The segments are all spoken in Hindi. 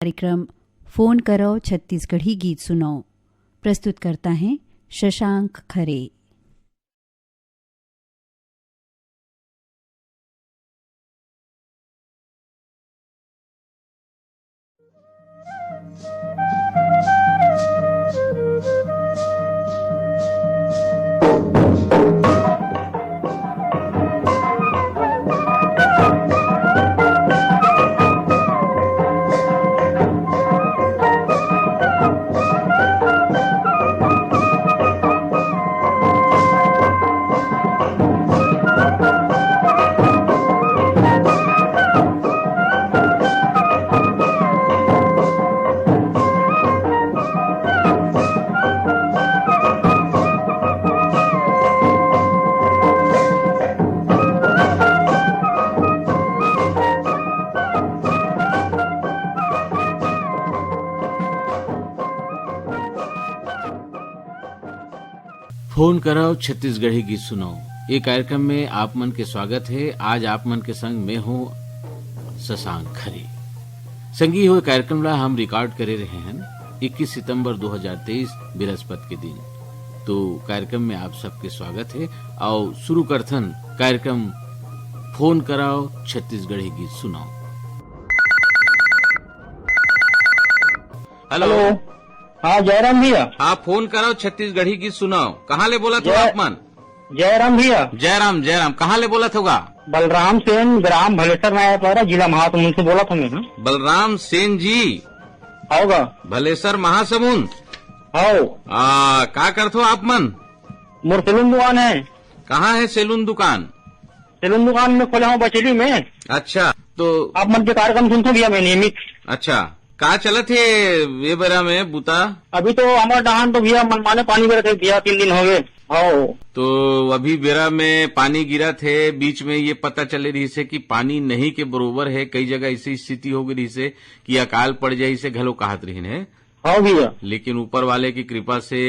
कार्यक्रम फोन करो छत्तीसगढ़ी गीत सुनाओ प्रस्तुत करता है शशांक खरे। फोन कराओ छत्तीसगढ़ी गीत सुनाओ ये कार्यक्रम में आप मन के स्वागत है। आज आप मन के संग मैं हूँ शशांक खरे। संगी हुए कार्यक्रम ला हम रिकॉर्ड करे रहे हैं 21 सितंबर 2023 बृहस्पति के दिन। तो कार्यक्रम में आप सबके स्वागत है और शुरू करथन कार्यक्रम फोन कराओ छत्तीसगढ़ी गीत सुनाओ। हेलो। हाँ जयराम भैया। हाँ फोन कराओ छत्तीसगढ़ी गीत सुनाओ। कहाँ ले बोला था आप मन? जयराम भैया। जयराम जयराम कहाँ ले बोला था? बलराम सेन ग्राम भलेसर में जिला महासमुंद से बोला था मैं। बलराम सेन जी होगा भलेसर महासमुंद। हो का करथो आप मन? मोर सैलून दुकान है। कहाँ है सैलून दुकान? सैलून दुकान में खोला हूँ बचेली में। अच्छा तो आप मन के कार्यक्रम सुनते भैया मैं नियमित। अच्छा का चलत है ये बेरा में बुता? अभी तो हमारे डहान तो भैया मनमाने पानी गिरे थे भैया 3 दिन हो गए। हो तो अभी बेरा में पानी गिरा थे। बीच में ये पता चले रही से कि पानी नहीं के बरोबर है। कई जगह ऐसी स्थिति हो गई से कि अकाल पड़ जाये से घलो कहत रही है। हाँ भैया लेकिन ऊपर वाले की कृपा से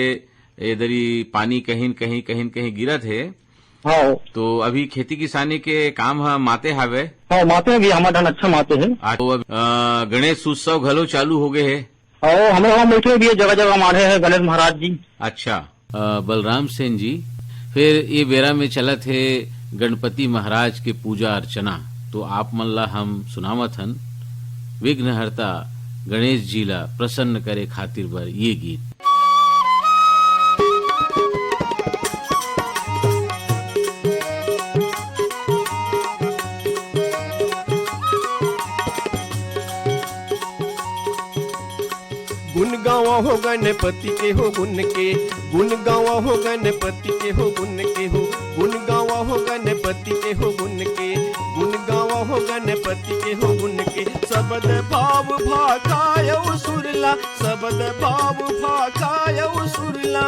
इधर पानी कहीं कहीं गिरत है। हाँ तो अभी खेती किसानी के काम माते हावे। हाँ माते भी हमारे डहान अच्छा माते है। तो गणेश उत्सव घलो चालू हो गए है। हाँ हमें वहाँ बैठे भी जगह जगह मारे है गणेश महाराज जी। अच्छा बलराम सेन जी फिर ये बेरा में चलत है गणपति महाराज के पूजा अर्चना। तो आप मन ला हम सुनावत हन विघ्नहर्ता गणेश जी ला प्रसन्न करे खातिर बर ये गीत। गुण गावा हो गणपति के हो गुण के, गुण गावा हो गणपति के हो गुण के हो, गुण गावा हो गणपति के हो गुण के, गुण गावा हो गणपति के हो गुण के। सबद भाव भाकायौ सुरला, सबद भाव भाकायौ सुरला,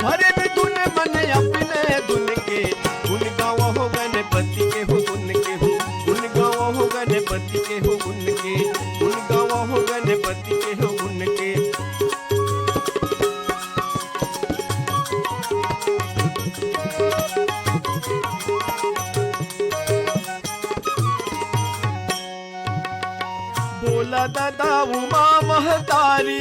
भरे में धुन मन अपने धुन के। गुण गावा हो गणपति के हो गुण के हो, गुण गावा हो गणपति के हो गुण के, गुण गावा हो गणपति के हो गुण के। बोला दादा उमा महतारी,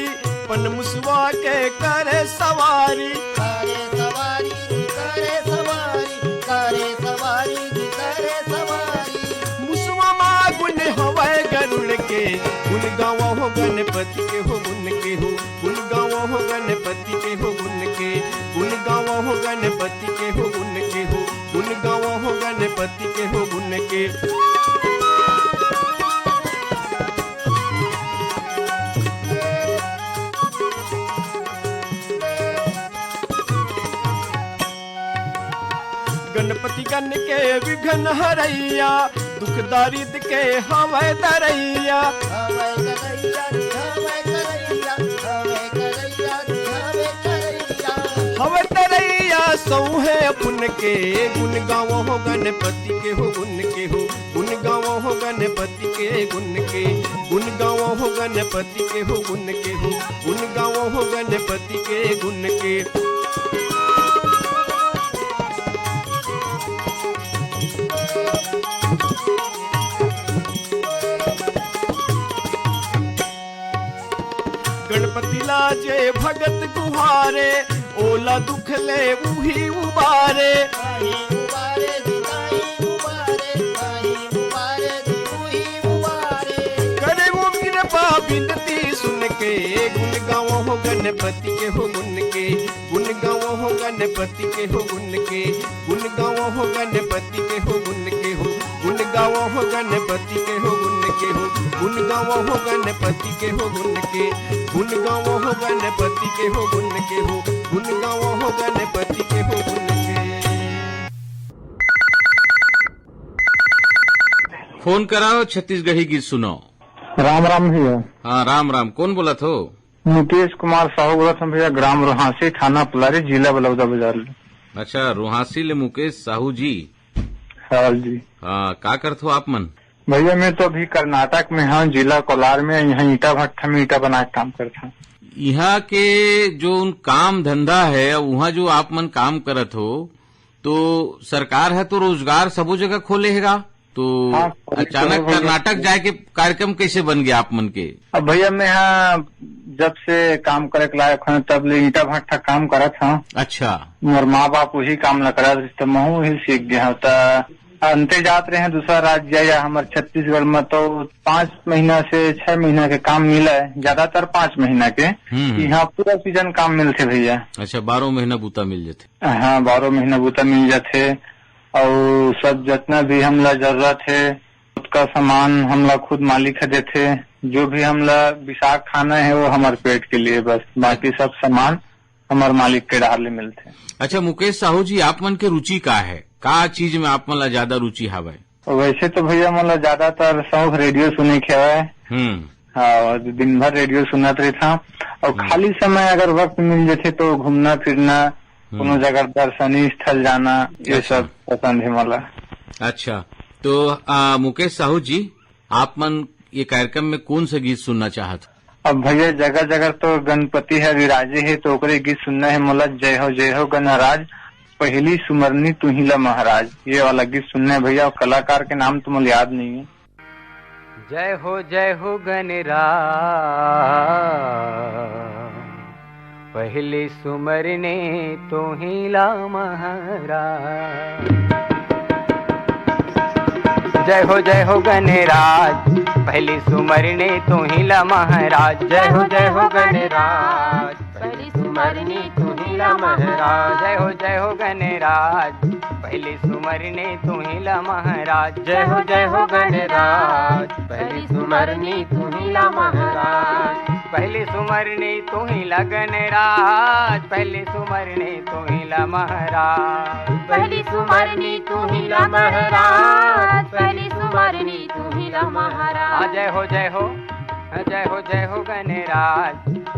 पन मुसवा के करे सवारी, करे सवारी करे सवारी करे सवारी करे सवारी। मुसवा माँ गुण हवाए गरुड़ के। गुण गावा हो गणपति के हो गुण के हो, गुण गावा हो गणपति के हो गुण के, गुण गावा हो गणपति के हो गुण के हो, गुण गावा हो गणपति के हो गुण के। गणपति गण के विघ्न हरैया, दुख दारिद्र के हवै दरैया। हवे करैया हवे करैया हवे करैया हवे करैया। हवै दरैया सौहे पुन के। गुण गावो हो गणपति के हो गुण के हो, गुण गावो हो गणपति के गुण के, गुण गावो हो गणपति के हो गुण के हो, गुण गावो हो गणपति के गुण के। गणपति लाजे भगत गुहारे, ओला दुख ले उही उबारे। ताही उबारे जी ताही उबारे, ताही उबारे जी उही उबारे। करे वो कृपा बिनती सुन के, गुण गाओ हो गणपति के हो गुण के, गुण गाओ हो गणपति के हो गुण के, गुण गाओ हो गणपति के हो गुण के हो, गुण गाओ हो गणपति के हो गुण के हो, गुण गाओ हो गणपति के हो गुण के, गुण गाओ हो गणपति के हो गुण के हो, गुण गाओ हो गणपति के हो गुण के। फोन कराओ छत्तीसगढ़ी गीत सुनाओ। राम राम भैया। हाँ राम राम, कौन बोला थो? मुकेश कुमार साहू बोला था भैया, ग्राम रोहासी, थाना पलारी, जिला बलौदा बाजार। अच्छा, रोहासी ले मुकेश साहू जी। हाँ जी। हाँ, का करत हो आप मन? भैया मैं तो अभी कर्नाटक में हूँ, जिला कोलार में। यहाँ ईटा भट्टा में ईटा बना के काम करता हूँ। यहाँ के जो उन काम धंधा है, वहाँ जो आप मन काम करत हो, तो सरकार है तो रोजगार सबो जगह खोलेगा, तो हाँ, अचानक कर्नाटक जाए के कार्यक्रम कैसे बन गया आप मन के? अब भैया मैं यहाँ जब से काम करे के लायक हूँ तब ले ईटा भट्टा काम करत हूँ। अच्छा। मोर माँ बाप वही काम न करत तो मैं वही सीख गया हूँ। तो अंते जात रहे हैं दूसरा राज्य या हमारे छत्तीसगढ़ में तो 5 महीना से 6 महीना के काम मिला है, ज्यादातर 5 महीना के। यहाँ पूरा सीजन काम मिलते भैया। अच्छा, 12 महीना बूता मिल जाते। हाँ, 12 महीना बूता मिल जाते। और सब जितना भी हमला जरूरत है खुद का सामान हमला खुद मालिक है देते। जो भी हमला विशाख खाना है वो हमारे पेट के लिए बस, बाकी सब सामान हमारे मालिक के डाले मिलते। अच्छा मुकेश साहू जी, आप मन के रुचि का है, का चीज में आप मन ला ज्यादा रुचि हवे? वैसे तो भैया मतलब ज्यादातर शौक रेडियो सुने के है। हाँ, दिन भर रेडियो सुनत रही था। और खाली समय अगर वक्त मिल जाते तो घूमना फिरना, कोनो जगह दर्शनीय स्थल जाना, ये सब पसंद है मला। अच्छा, तो मुकेश साहू जी, आप मन ये कार्यक्रम में कौन सा गीत सुनना चाहत? अब भैया जगह जगह तो गणपति है विराजे है तो ओकरे गीत सुनना है मला। जय हो गणराज, पहली सुमरनी तुहिला महाराज, ये वाला गीत सुनना है भैया। कलाकार के नाम तो मुझे याद नहीं है। जय हो गणराज, पहली सुमरने तुहिला महाराज। जय हो गणराज, पहली सुमरने तुहिला महाराज। जय हो गणराज, पहली सुमरने तुहिला महाराज। जय हो गणराज, पहली सुमरने तुहिला महाराज। जय हो गणराज, पहली सुमरने तुहिला महाराज। पहली सुमरने तुहिला गणराज, पहली सुमरने तुहिला महाराज। पहली सुमरनी तुहिला महाराज, पहली सुमरनी तुहिला महाराज। जय हो गणराज,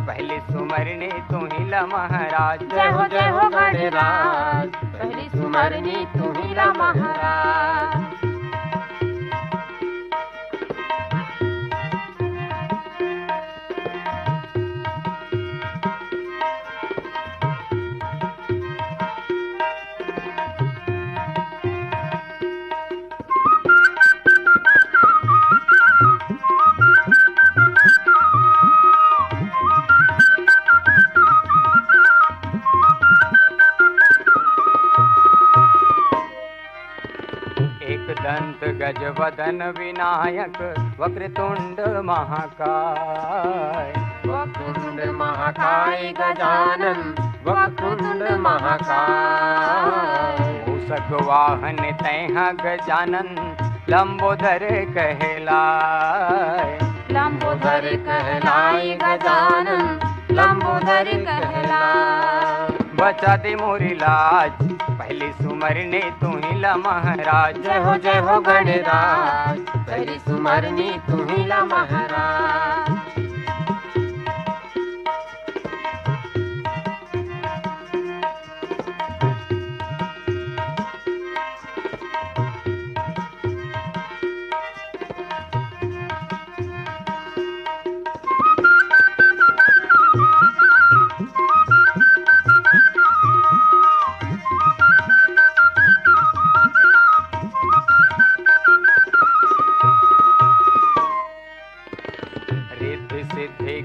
पहली सुमरने तुहिला महाराज। जय हो गणराज, पहली सुमरनी तुहिला महाराज। दंत गजवदन विनायक, वक्रतुंड महाकाय। वक्रतुंड महाकाय गजानन, वक्रतुंड महाकाय। मूषक वाहन तैहा गजानन, लंबोदर कहलाय। लंबोदर कहलाय गजानन, लंबोदर कहलाय। बचा दे मोरी लाज, पहली सुमरने तुहिला महाराज। जय हो गणराज, पहली सुमरनी तुहिला महाराज।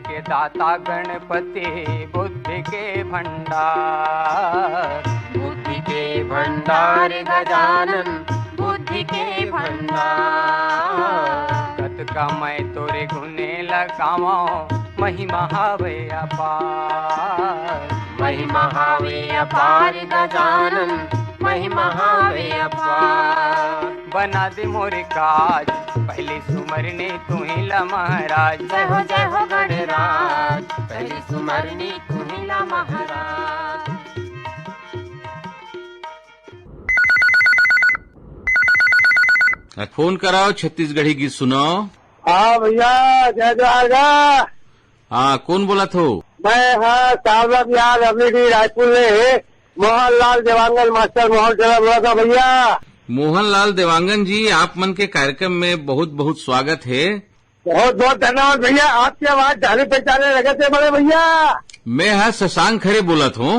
के दाता गणपति बुद्धि के भंडार। बुद्धि के भंडार गजानन बुद्धि के भंडार। कत का मैं तोरे गुने लगावा महिमा हावे अपार। महिमा हावे अपार गजानन महिमा हावे अपार। बना दे मोरे काज पहले सुमरने तू ही ला महाराज। जय हो गणराज पहली सुमरनी तू ही ला महाराज। फोन कराओ छत्तीसगढ़ी गीत सुनाओ। हाँ भैया, जय जोहारगा। हाँ, कौन बोला थो? मैं सावला बिहार अमरीडी रायपुर में मोहनलाल देवांगन मास्टर मोहन चला बोला था भैया। मोहनलाल देवांगन जी, आप मन के कार्यक्रम में बहुत बहुत स्वागत है। बहुत बहुत धन्यवाद भैया, आपकी आवाज जाने पहचाने लगे थे बड़े भैया। मैं शशांक खरे बोला हूँ।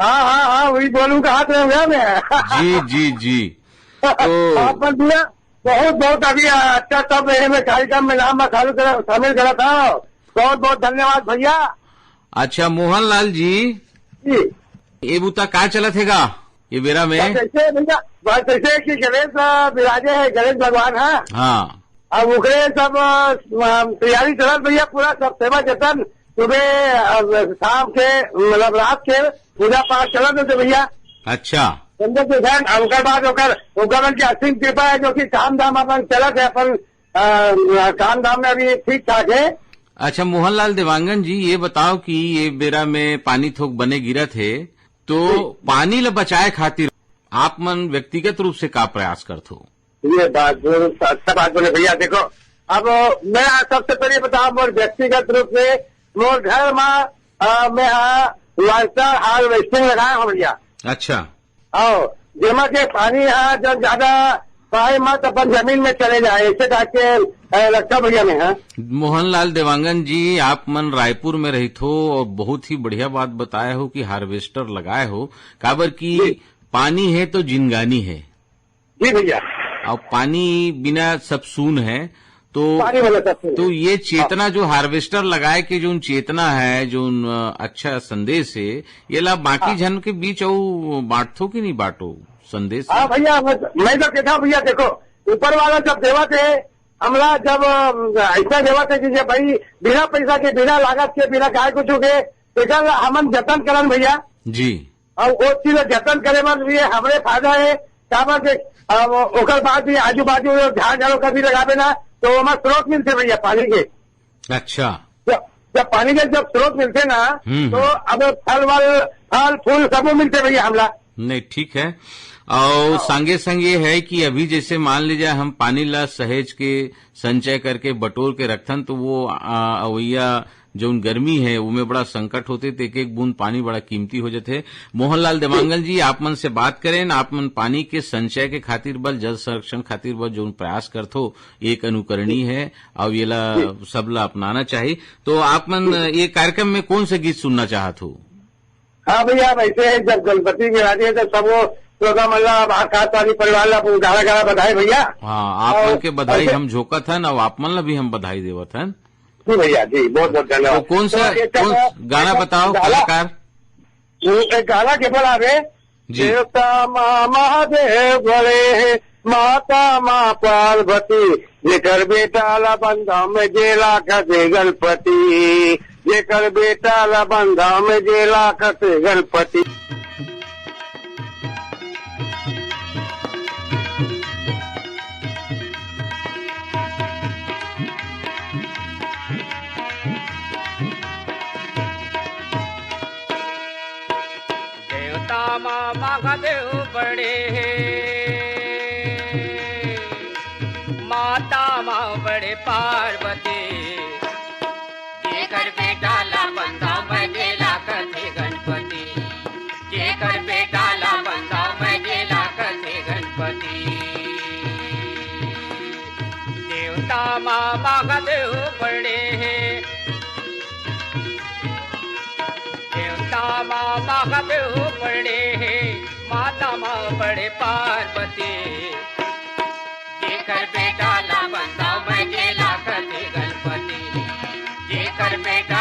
हाँ वही बोलूँ कहा थे भैया मैं। जी तो आप भैया बहुत बहुत अभी अच्छा सब में कार्यक्रम में नाम शामिल करा था। बहुत बहुत धन्यवाद भैया। अच्छा मोहनलाल जी, ये बूता का चला थेगा ये बेरा में? कैसे भैया, बात ऐसे कि गणेश विराजे है, गणेश भगवान है। हाँ, अब उकरे सब तैयारी चलत भैया, पूरा सब सेवा जतन सुबह शाम के मतलब रात के पूजा पाठ चलत होते भैया। अच्छा, उनका बाद उनका की असीम कृपा है जो कि काम धाम अपन चलत है। अपन काम धाम में अभी ठीक ठाक है। अच्छा मोहनलाल देवांगन जी, ये बताओ कि ये बेरा में पानी थोक बने गिरत है, तो पानी ल बचाए खातिर आप मन व्यक्तिगत रूप से का प्रयास करते हो? ये बात अच्छा बात बोले भैया। देखो, अब मैं सबसे पहले बताऊं, मोर व्यक्तिगत रूप से मोर घर में मैं वाटर हार्वेस्टिंग लगाया हूँ भैया। अच्छा, और जेमा के पानी यहाँ जब ज्यादा पाए मत अपन जमीन में चले जाए, ऐसे जाके रखा भैया में। हाँ मोहनलाल देवांगन जी, आप मन रायपुर में रहित हो और बहुत ही बढ़िया बात बताए हो कि हार्वेस्टर लगाए हो। काबर की पानी है तो जिंदगानी है। जी भैया, और पानी बिना सब सून है। पानी वाला सब तो ये चेतना जो हार्वेस्टर लगाए के जो चेतना है, जो अच्छा संदेश है, ये ला बाकी जन के बीच बांटो कि नहीं बांटो संदेश? हाँ भैया, मैं तो कहता हूँ भैया, देखो ऊपर वाला जब देवा थे हमला, जब ऐसा देवा थे कि भाई बिना पैसा के, बिना लागत के, बिना काय कुछ के तो हमन जतन करन भैया जी। और वो चीज जतन करे मन ये हमरे फायदा है। ओकर बाद भी आजू बाजू झाड़ झाड़ों का भी लगावे ना, तो वहाँ स्रोत मिलते भैया पानी के। अच्छा, जब पानी के जब स्रोत मिलते ना, तो अब फल फूल सब मिलते भैया हमला। नहीं, ठीक है। और संगे संग ये है कि अभी जैसे मान लीजिए हम पानी ला सहेज के संचय करके बटोर के रखथन, तो वो अवैया जो गर्मी है उनमें बड़ा संकट होते, तो एक एक बूंद पानी बड़ा कीमती हो जाते। मोहनलाल देवांगन जी, आप मन से बात करें, आप मन पानी के संचय के खातिर बल, जल संरक्षण खातिर बल जो प्रयास करथो एक अनुकरणीय है और ये ला सबला अपनाना चाहिए। तो आप मन ये कार्यक्रम में कौन से गीत सुनना चाहत हो? हाँ भैया, वैसे जब गणपति विराजे तो सब वो प्रोग्राम वाली परिवार ला गाना गाना बधाई भैया। हाँ, आप मन के बधाई हम झोंकत हन और आप मन ला भी हम बधाई देवत हन। जी भैया जी, बहुत बहुत धन्यवाद। तो कौन गाना बताओ कलाकार? एक गाना के बोला रे, देवता माँ महादेव बड़े, माता माँ पार्वती, जेकर बेटा ला बंधा में जेला कसे गणपति, जेकर बेटा ला बंधा में जेला कसे गणपति। महादेव बड़े, माता माँ बड़े पार्वती, जेकर बेटा ला बंधा में जेला कसे गणपति, जेकर बेटा ला बंधा में जेला कसे गणपति। देवता माँ महादेव बड़े, देवता माँ महादेव बड़े, माता माँ बड़े पार्वती, जेकर बेटा ला बंधा में जेला कसे गणपति, जेकर बेटा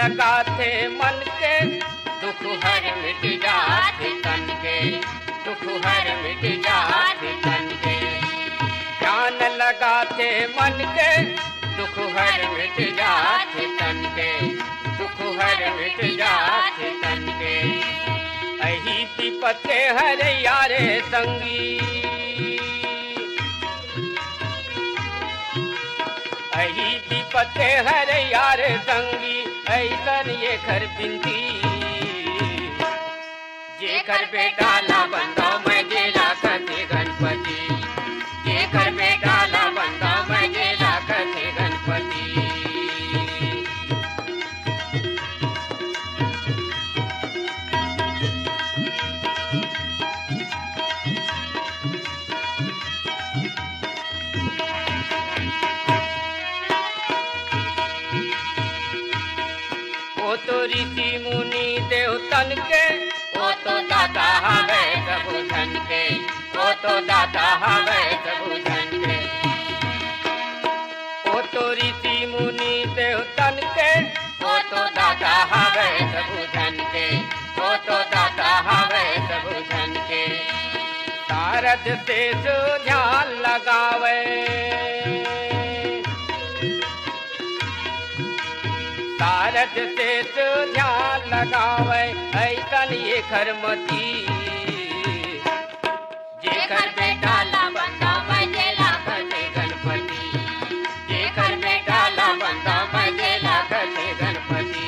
लगाते मन के दुख हर मिट जाते तन के, दुख हर मिट जाते तन के। ध्यान लगाते मन के दुख हर मिट जाते तन के, दुख हर मिट जाते तन के। अही विपत्ति हर यारे संगी, अही विपत्ति हर यार संगी, ऐसन ये घर बिंदी जे कर बेटा ला बंदा मैं गेला कथे गणपति, जे कर बेटा ला बंदा मैं गेला कथे गणपति। ओ तो ऋषि मुनि देवतन के, ओ तो दाता हवे सबु धन के, ओ तो दाता हवे सबु धन के। ओ तो ऋषि मुनि देवतन के, ओ तो दाता हवे सबु धन के, ओ तो दाता हवे सबु धन के। शारद से ध्यान लगावे, शारद से ध्यान लगावे, ऐसन ये घर मती जे घर बेटा ला बंदा मैं गेला कथे गणपति, जे घर बेटा ला बंदा मैं गेला कथे गणपति।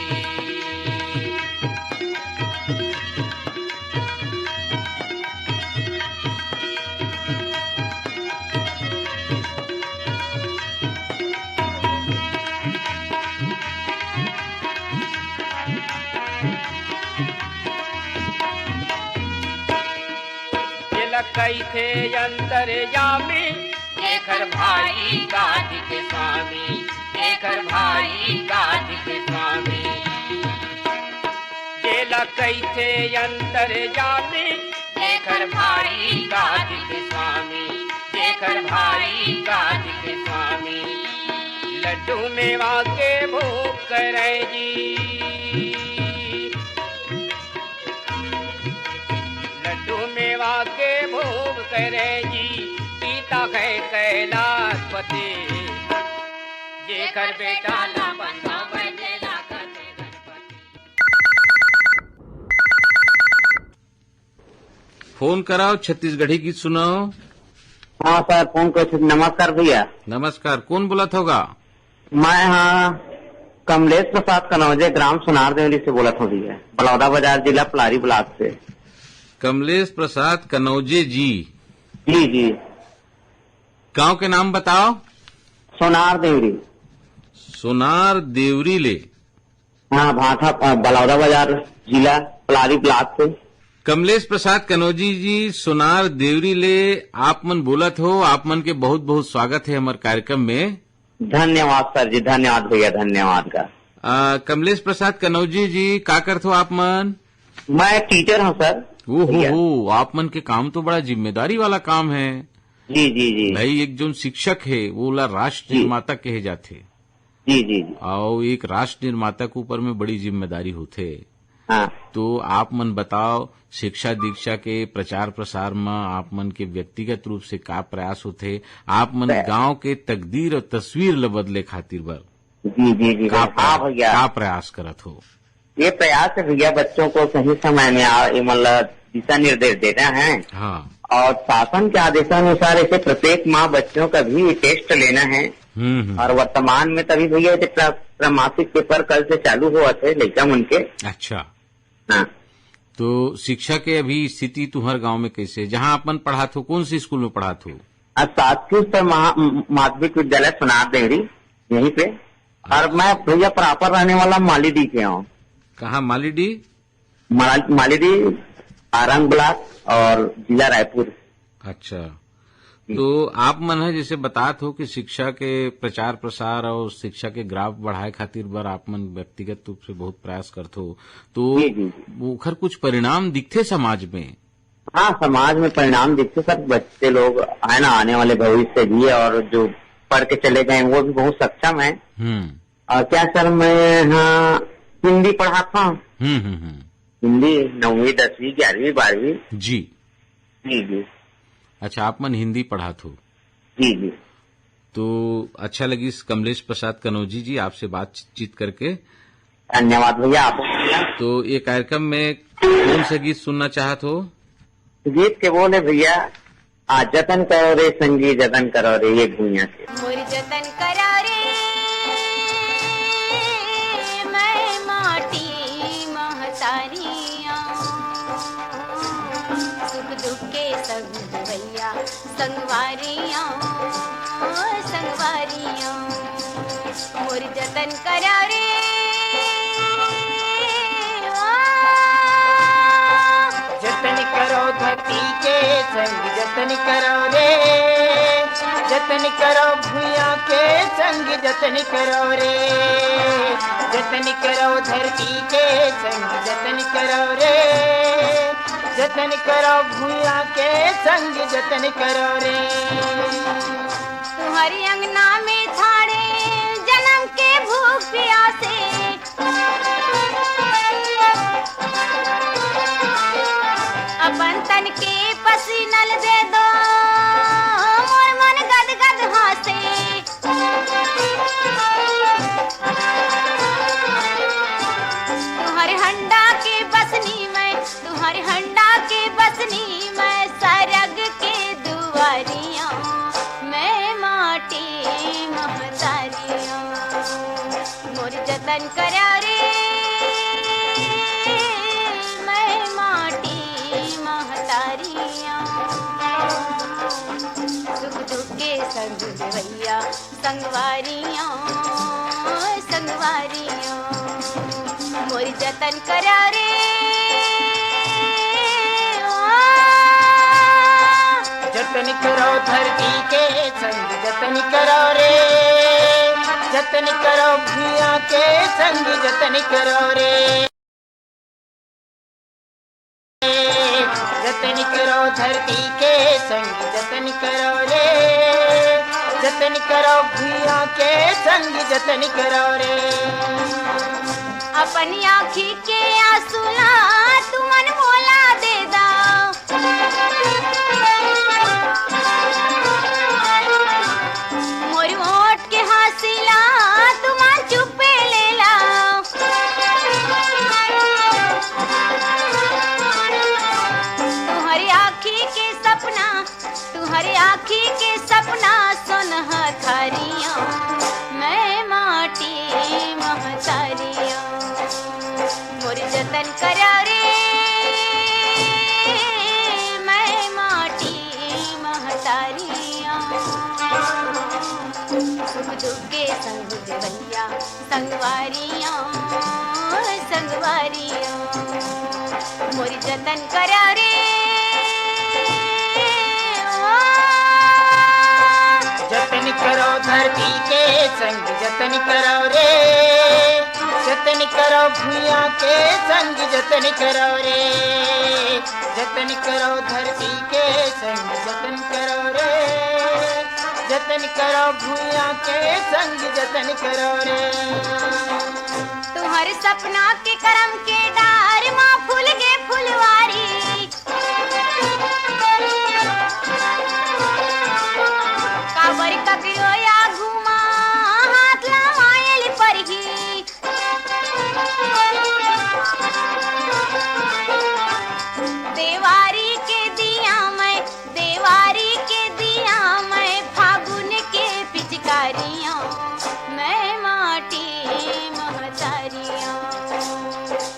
कैथे अंतर्यामी जेकर भाई गाज के स्वामी, जेकर भाई गाज के स्वामी। जेला कैथे अंतर्यामी जेकर भाई गाज के स्वामी, जेकर भाई गाज के स्वामी। लड्डू मेवा के भोग करे जी, मेवा के भोग करे जी, पीता है कैलाशपति, जेकर बेटा ला बंदा मैं गेला कथे गणपति। फोन कराओ, छत्तीसगढ़ी गीत सुनाओ। हाँ सर, फोन कर। नमस्कार भैया। नमस्कार, कौन बोला होगा? मैं हाँ कमलेश प्रसाद कनौजे, ग्राम सुनार देवली से बोला था भैया, बलौदा बाजार, जिला पलारी ब्लॉक से। कमलेश प्रसाद कनौजे जी? जी जी। गांव के नाम बताओ। सोनार देवरी। सोनार देवरी ले? हाँ, भाठा, बलौदा बाजार, जिला पलारी ब्लॉक से। कमलेश प्रसाद कनौजी जी, सोनार देवरी ले आप मन बोलत हो। आप मन के बहुत बहुत स्वागत है हमारे कार्यक्रम में। धन्यवाद सर जी, धन्यवाद भैया, धन्यवाद का। कमलेश प्रसाद कनौजी जी, का करते हो आप मन? मैं टीचर हूँ सर। ओहो, आप मन के काम तो बड़ा जिम्मेदारी वाला काम है। जी जी जी भाई, एक जो शिक्षक है वो ला राष्ट्र निर्माता कहे जाते। जी जी जी। और एक राष्ट्र निर्माता के ऊपर में बड़ी जिम्मेदारी होते। हाँ। तो आप मन बताओ, शिक्षा दीक्षा के प्रचार प्रसार में आप मन के व्यक्तिगत रूप से का प्रयास होते? आप मन गांव के तकदीर और तस्वीर ल बदले खातिर बर जी जी जी का भैया प्रयास करत हो? ये प्रयास है भैया, बच्चों को सही समय में मतलब दिशा निर्देश देना है। हाँ। और शासन के आदेशानुसार ऐसे प्रत्येक माह बच्चों का भी टेस्ट लेना है। और वर्तमान में तभी भैया त्रैमासिक पेपर कल से चालू हुआ थे लड़का मन के। अच्छा। हाँ। तो शिक्षा के अभी स्थिति तुम्हारे गांव में कैसे? जहां अपन पढ़ात हो, कौन सी स्कूल में पढ़ात हो? सातपुर पर माध्यमिक विद्यालय सुनार देहरी, यहीं पे। और मैं भैया प्रॉपर रहने वाला मालीडी के हूँ। कहाँ मालीडी? मालीडी, आरंग ब्लॉक और जिला रायपुर। अच्छा। तो आप मन है जैसे बतात हो कि शिक्षा के प्रचार प्रसार और शिक्षा के ग्राफ बढ़ाए खातिर बर आप मन व्यक्तिगत रूप से बहुत प्रयास करते हो, तो उखर कुछ परिणाम दिखते समाज में? हाँ, समाज में परिणाम दिखते सर। बच्चे लोग है ना, आने वाले भविष्य भी, और जो पढ़ के चले गए वो भी बहुत सक्षम है। और क्या सर, मैं यहाँ हिंदी पढ़ा था। हम्म। हिंदी 9वीं 10वीं 11वीं 12वीं। जी जी जी अच्छा, आप मन हिंदी पढ़ा थो। जी जी। तो अच्छा लगी कमलेश प्रसाद कनौजी जी आपसे बातचीत करके। धन्यवाद भैया आपको। तो ये कार्यक्रम में कौन सा गीत सुनना चाहत हो? गीत के बोले भैया, आज जतन करो रे संगी जतन करो रे ये भूया के। मोर जतन करा रे मैं माटी महतारियां, सुख दुख के संग भैया संगवारियां संगवारियां। मोर जतन करा रे जतन करो धरती के संग जतन करो रे, जतन करो भूया के संग जतन करो रे, जतन करो धरती के संग जतन करो रे, जतन करो भूया के संग जतन करो रे। तुम्हारी अंगना में छाड़े जन्म के भूख प्यासे, अपन तन के पसीनल दे दो मोर मन गद गद हासे। तुम्हारे हंडा के बसनी में, तुम्हारे हंडा के बसनी में सरग के दुआरियां मैं माटी महतारियां। मोर जतन करा रे मैं माटी महतारियां, सुख दुख के संग भैया संगवारियां संगवारियां। मोर जतन करा रे जतन करो धरती के संग जतन करो रे, जतन करो भूया के संग जतन करो रे, जतन करो धरती के संग जतन करो रे, जतन करो भूया के संग जतन करो रे। अपनी आँखी के आंसुला तुमन मोला दे दा, मोरी ओट के हासिला तुमन चुपे ले ला। तुम्हारी आँखी के सपना, तुम्हारी आँखी के सपना सुनह थारियां मैं माटी महतारियां। मोर जतन करा रे मैं माटी महतारियां, सुख दुख के संग भैया संगवारियां संगवारियां। मोर जतन करा रे जतन करो धरती के संग जतन करो रे, जतन करो भूया के संग जतन करो रे, जतन करो धरती के संग जतन करो रे, जतन करो भूया के संग जतन करो रे। तुम्हारे सपना के करम के डार माँ फूल गे फुलवारी, काबर ककरो या घुमा हाथ लमायल परही। देवारी के दिया मैं, देवारी के दिया मैं फागुन के पिचकारियां मैं माटी महतारियां।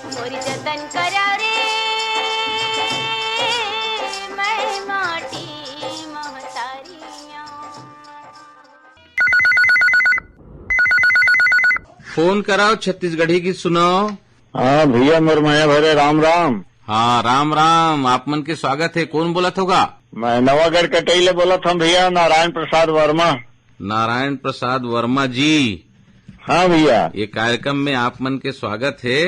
मोर जतन करा रे मैं माटी महतारियां। फोन कराओ छत्तीसगढ़ी गीत सुनाओ। हाँ भैया मुरमैया भरे राम राम। हाँ राम राम, आप मन के स्वागत है। कौन बोला होगा? मैं नवागढ़ कटैले बोला था भैया, नारायण प्रसाद वर्मा। नारायण प्रसाद वर्मा जी। हाँ भैया। ये कार्यक्रम में आप मन के स्वागत है।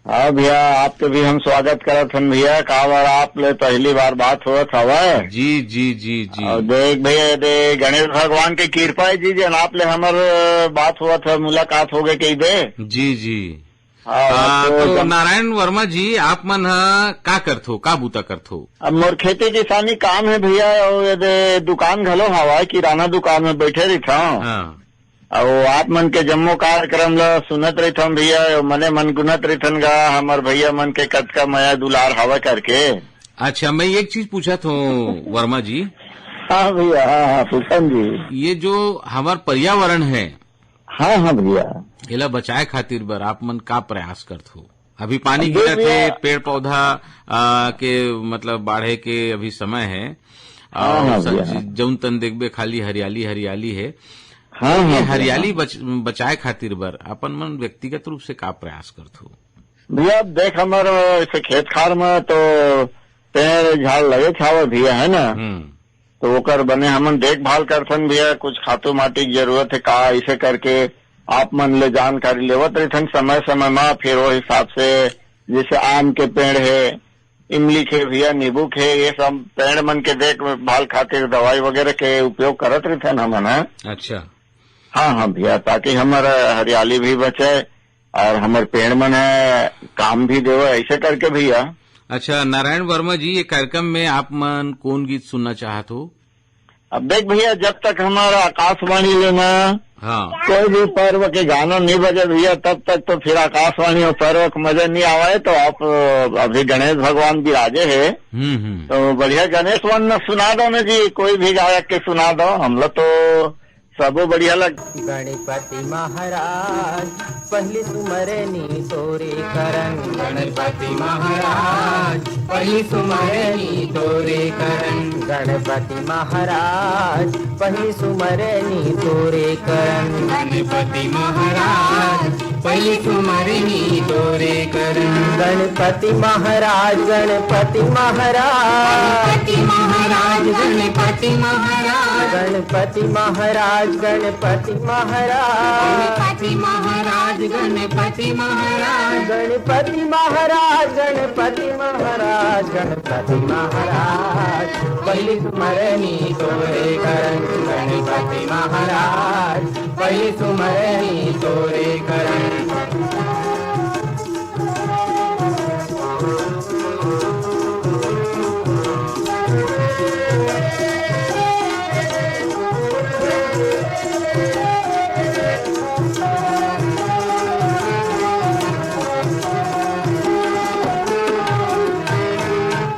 हाँ भैया, आपके भी हम स्वागत करत हन भैया। का बार आप ले पहली बार बात होत हवा। जी जी जी जी। और देख भैया, दे गणेश भगवान की कृपा है जी, जन आप ले हमर बात हुआ था, मुलाकात हो गई कही दे। जी जी। तो नारायण वर्मा जी, आप मन का करथो, का बूता करथो? अब मोर खेती किसानी काम है भैया, और यदि दुकान घलो हवा, किराना दुकान में बैठे रहता हूँ। और आप मन के जम्मो कार्यक्रम ला सुनत रहता हूँ भैया, मने मन गुनत रहथन गा हमार भैया मन के कतका माया दुलार हवा करके। अच्छा, मैं एक चीज पूछा था वर्मा जी। हाँ भैया, हाँ पूछन जी। ये जो हमार पर्यावरण है, हाँ हाँ भैया, इला बचाए खातिर बर आप मन का प्रयास करत हो? अभी पानी गिरत है, पेड़ पौधा के मतलब बाढ़े के अभी समय है, और जौन तन देखबे खाली हरियाली हरियाली है। ये हरियाली बचाए खातिर बर अपन मन व्यक्तिगत रूप से का प्रयास करत हो? भैया देख, हमारे ऐसे खेत खार में तो पेड़ झाड़ लगे छावे भैया, है ना, तो ओकर बने हमन देखभाल करथन भैया। कुछ खातू माटी की जरूरत है का, ऐसे करके आप मन ले जानकारी लेवत रहथन समय समय में। फिर वो हिसाब से जैसे आम के पेड़ है, इमली के भैया, नींबू के, ये सब पेड़ मन के देखभाल खातिर दवाई वगैरह के उपयोग करत रहथन हमन। अच्छा, हाँ हाँ भैया, ताकि हमारा हरियाली भी बचे और हमारे पेड़ मन काम भी देवे, ऐसे करके भैया। अच्छा नारायण वर्मा जी, ये कार्यक्रम में आप मन कौन गीत सुनना चाहत हो? अब देख भैया, जब तक हमारा आकाशवाणी लेना कोई भी पर्व के गाना नहीं बजे भैया, तब तक तो फिर आकाशवाणी और पर्व का मजा नहीं आवा है। तो आप अभी गणेश भगवान विराजे है, तो बढ़िया गणेश वन सुना दो ना जी, कोई भी गायक के सुना दो, हम लोग तो सबो बढ़िया लग। गणपति महाराज पहली सुमरनी तोरे करन, गणपति महाराज पहली सुमरनी तोरे करन, गणपति महाराज पहली सुमरनी तोरे करन, गणपति महाराज पहली सुमरनी तोरे करन, गणपति महाराज गणपति महाराज गणपति महाराज गणपति महाराज गणपति महाराज गणपति महाराज गणपति महाराज गणपति महाराज गणपति महाराज गणपति महाराज गणपति महाराज पहली सुमरनी तोरे करन, गणपति महाराज पहली सुमरनी तोरे करन।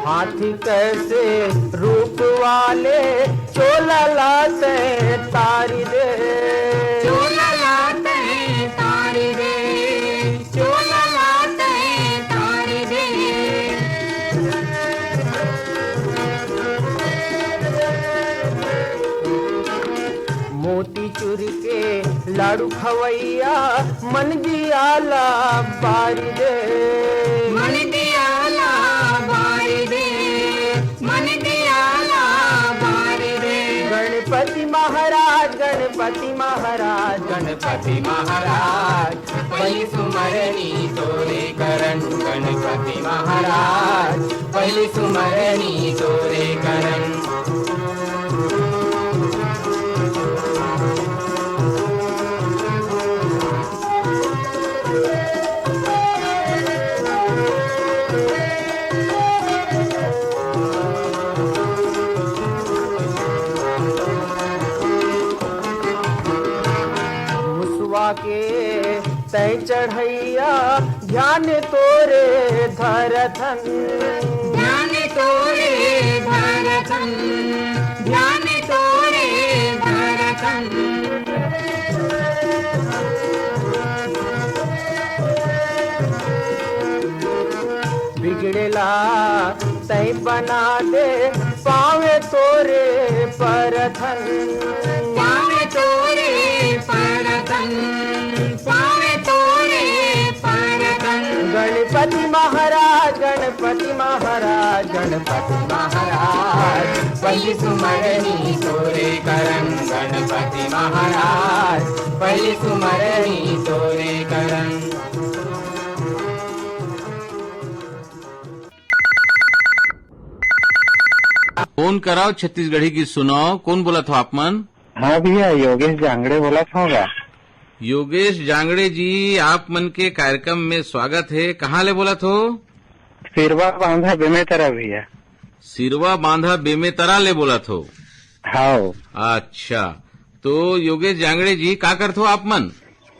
हाथी कैसे रूप वाले चोला लाते तारी दे, चोला लाते तारी दे, चोला लाते तारी दे। मोती चूर के लाड़ू खवैया मन जियाला बारी दे, मन जियाला बारी दे, मन जियाला बारी दे। गणपति महाराज गणपति महाराज गणपति महाराज पहली सुमरनी तोरे करन, गणपति महाराज पहली सुमरनी तोरे करन। के तय चढ़ैया ध्यान तोरे धरथन, ध्यान तोरे धरथन, ध्यान तोरे धरथन। बिगड़ेला तय बना दे पावे तोरे परथन, पावे तोरे परथन, पावे तोरे परथन। गणपति महाराज गणपति महाराज गणपति महाराज पहली सुमरनी तोरे करन, गणपति महाराज पहली सुमरनी तोरे करन। फोन कराओ छत्तीसगढ़ी की सुनाओ, कौन बोला था आप मन? हाँ भैया, योगेश जांगड़े बोला था। योगेश जांगड़े जी, आप मन के कार्यक्रम में स्वागत है। कहाँ ले बोला थो? सिरवा बांधा बेमेतरा भैया। सिरवा बांधा बेमेतरा ले बोला थो? हाँ। अच्छा, तो योगेश जांगड़े जी का करथो आप मन?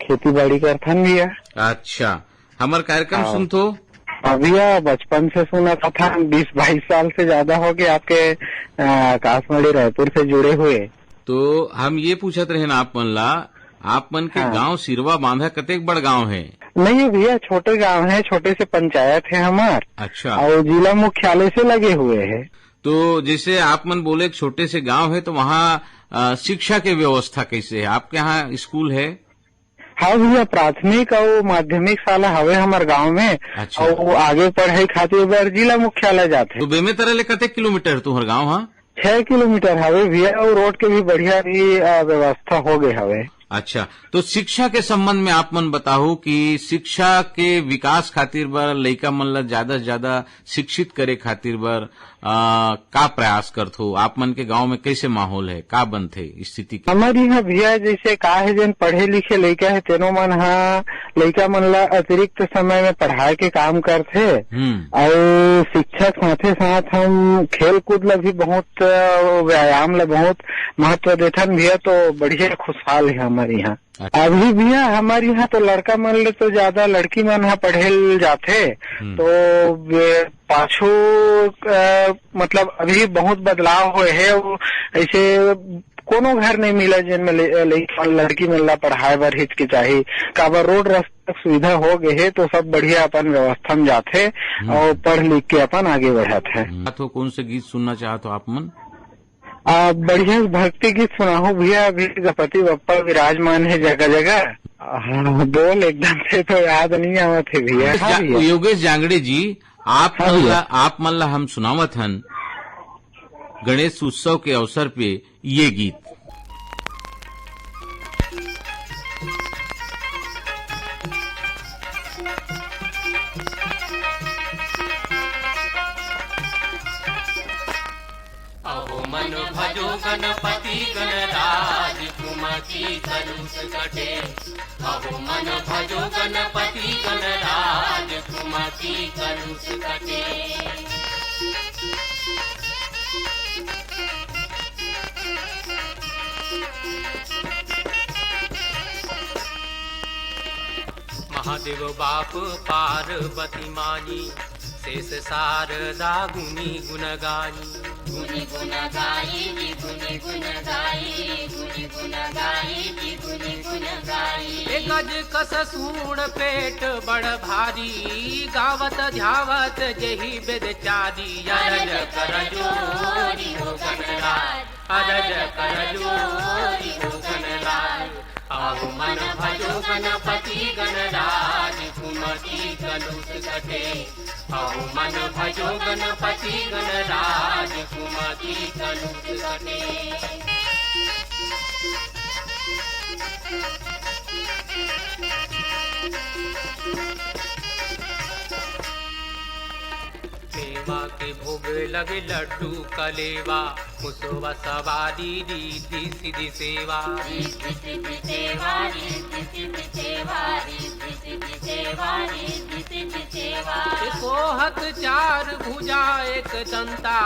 खेती बाड़ी करथन भैया। अच्छा, हमार कार्यक्रम हाँ। सुनथो? भैया बचपन से सुना था 20-22 साल से ज्यादा हो गए आपके कासमड़ी रायपुर से जुड़े हुए। तो हम ये पूछत रहे ना आप मन ला, आप मन के हाँ। गांव सिरवा बांधा कतेक बड़ गांव है? नहीं भैया, छोटे गांव है, छोटे से पंचायत है हमार। अच्छा, और जिला मुख्यालय से लगे हुए है। तो जैसे आप मन बोले छोटे से गांव है, तो वहाँ शिक्षा की व्यवस्था कैसे है? आपके यहाँ स्कूल है? हाँ भैया, प्राथमिक और माध्यमिक शाला हवे हमारे गांव में। अच्छा। और आगे पढ़ाई खातिर बार जिला मुख्यालय जाते। तो बेमेतरा ले कतेक किलोमीटर तुम्हार गांव? हाँ, 6 किलोमीटर हवे भैया, और रोड के भी बढ़िया भी व्यवस्था हो गए हवे। अच्छा, तो शिक्षा के संबंध में आप मन बताओ कि शिक्षा के विकास खातिर बर लइका मन ला ज्यादा से ज्यादा शिक्षित करे खातिर बर का प्रयास करथो? आप मन के गांव में कैसे माहौल है, का बनथे स्थिति? हमारे यहाँ भैया जैसे का है, जन पढ़े लिखे लइका है तेनो मन लइका मन ला अतिरिक्त समय में पढ़ाई के काम करथे। और शिक्षक साथे साथ हम खेल कूद ला भी बहुत, व्यायाम ला बहुत महत्व देथन भैया। तो बढ़िया खुशहाल है हमारे यहाँ। अभी भैया हमारे यहाँ तो लड़का मन ले तो ज्यादा लड़की मन पढ़े जाते। तो पाछू मतलब अभी बहुत बदलाव हुए है। ऐसे कोनो घर नहीं मिला जिनमें लड़की मिलना पढ़ाए बर हिचकिचाही। काबर रोड रास्ता सुविधा हो गए है, तो सब बढ़िया अपन व्यवस्था में जाते और पढ़ लिख के अपन आगे बढ़ाते हैं। तो कौन से गीत सुनना चाहते हो आप मन? बढ़िया भक्ति गीत सुनाओ भैया। अभी गणपति बप्पा विराजमान है जगह जगह। हाँ, बोल एकदम से तो याद नहीं आवत है भैया। हाँ भैया। योगेश जांगड़े जी, आप मन ला हम सुनावत हन गणेश उत्सव के अवसर पे ये गीत। मन भजो गणपति गणराज कुमति कलुष कटे। अहो मन भजो गणपति गणराज कुमति कलुष कटे। महादेव बाप पार्वती मानी शेष शारदा गुनी गुण गाई। गुनी गुण गाई गुनी गुण गाई गुनी गुण गाई गुनी गुण गाई। गज कस सूण पेट बड़ भारी गावत झावत जही बेदचारी। अरज कर जोरी हो गणराज अरज कर जोरी हो गणराज। अहो मन भजो गणपति गणराज कुमति कलुष कटे। अहो मन भजो गणपति गणराज कुमति कलुष कटे। मेवा के भोग लगे लड्डू कलेवा। मुसवा सवारी रीति सीधी सेवा। रीति सीधी सेवा रीति सीधी सेवा रीति सीधी सेवा रीति सीधी सेवा। सोहत चार भुजा एक दंता